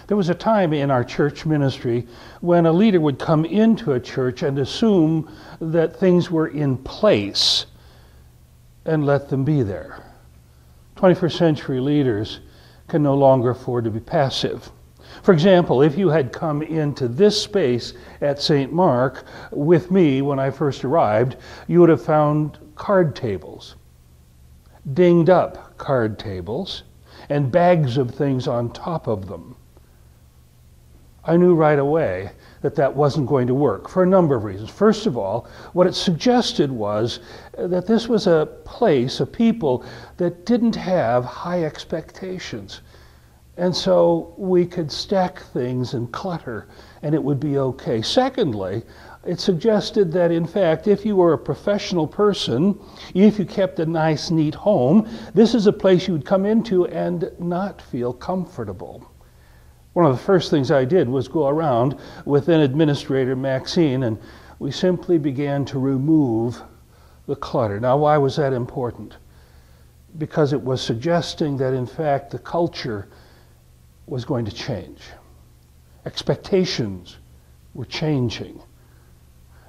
There was a time in our church ministry when a leader would come into a church and assume that things were in place and let them be there. 21st century leaders can no longer afford to be passive. For example, if you had come into this space at St. Mark with me when I first arrived, you would have found card tables, dinged up card tables, and bags of things on top of them. I knew right away that that wasn't going to work for a number of reasons. First of all, what it suggested was that this was a place, a people that didn't have high expectations. And so we could stack things and clutter and it would be okay. Secondly, it suggested that in fact, if you were a professional person, if you kept a nice, neat home, this is a place you would come into and not feel comfortable. One of the first things I did was go around with then Administrator Maxine, and we simply began to remove the clutter. Now, why was that important? Because it was suggesting that in fact the culture was going to change. Expectations were changing.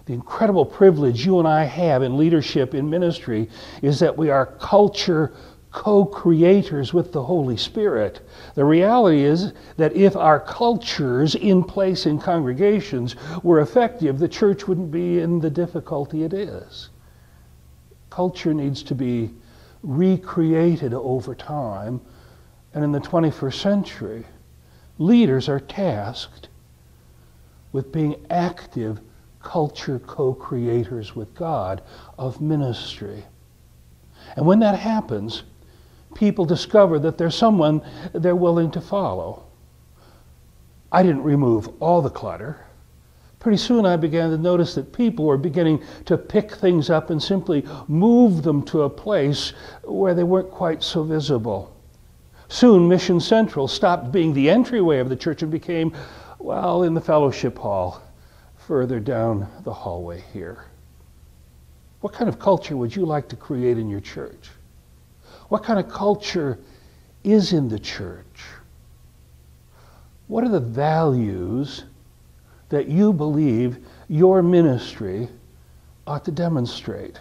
The incredible privilege you and I have in leadership in ministry is that we are culture co-creators with the Holy Spirit. The reality is that if our cultures in place in congregations were effective, the church wouldn't be in the difficulty it is. Culture needs to be recreated over time, and in the 21st century, leaders are tasked with being active culture co-creators with God of ministry. And when that happens, people discover that there's someone they're willing to follow. I didn't remove all the clutter. Pretty soon I began to notice that people were beginning to pick things up and simply move them to a place where they weren't quite so visible. Soon Mission Central stopped being the entryway of the church and became, well, in the fellowship hall further down the hallway here. What kind of culture would you like to create in your church? What kind of culture is in the church? What are the values that you believe your ministry ought to demonstrate?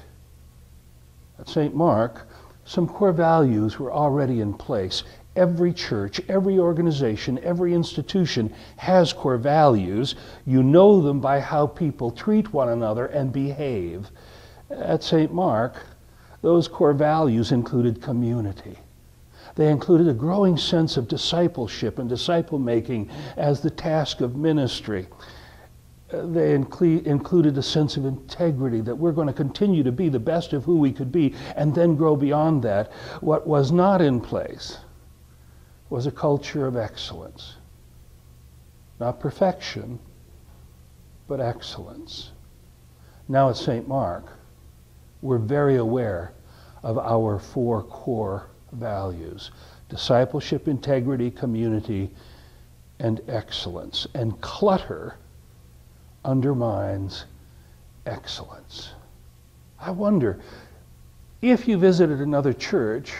At St. Mark, some core values were already in place. Every church, every organization, every institution has core values. You know them by how people treat one another and behave. At St. Mark, those core values included community. They included a growing sense of discipleship and disciple-making as the task of ministry. They included a sense of integrity, that we're going to continue to be the best of who we could be and then grow beyond that. What was not in place was a culture of excellence. Not perfection, but excellence. Now at St. Mark, we're very aware of our 4 core values: discipleship, integrity, community, and excellence. And clutter undermines excellence. I wonder if you visited another church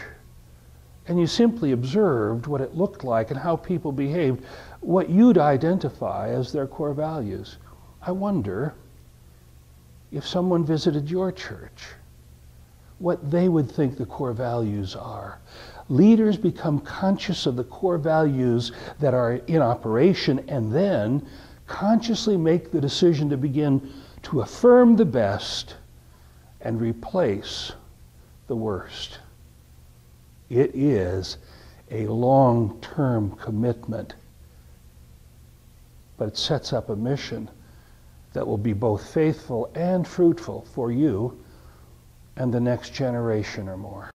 and you simply observed what it looked like and how people behaved, what you'd identify as their core values. I wonder if someone visited your church, what they would think the core values are. Leaders become conscious of the core values that are in operation and then consciously make the decision to begin to affirm the best and replace the worst. It is a long-term commitment, but it sets up a mission that will be both faithful and fruitful for you and the next generation or more.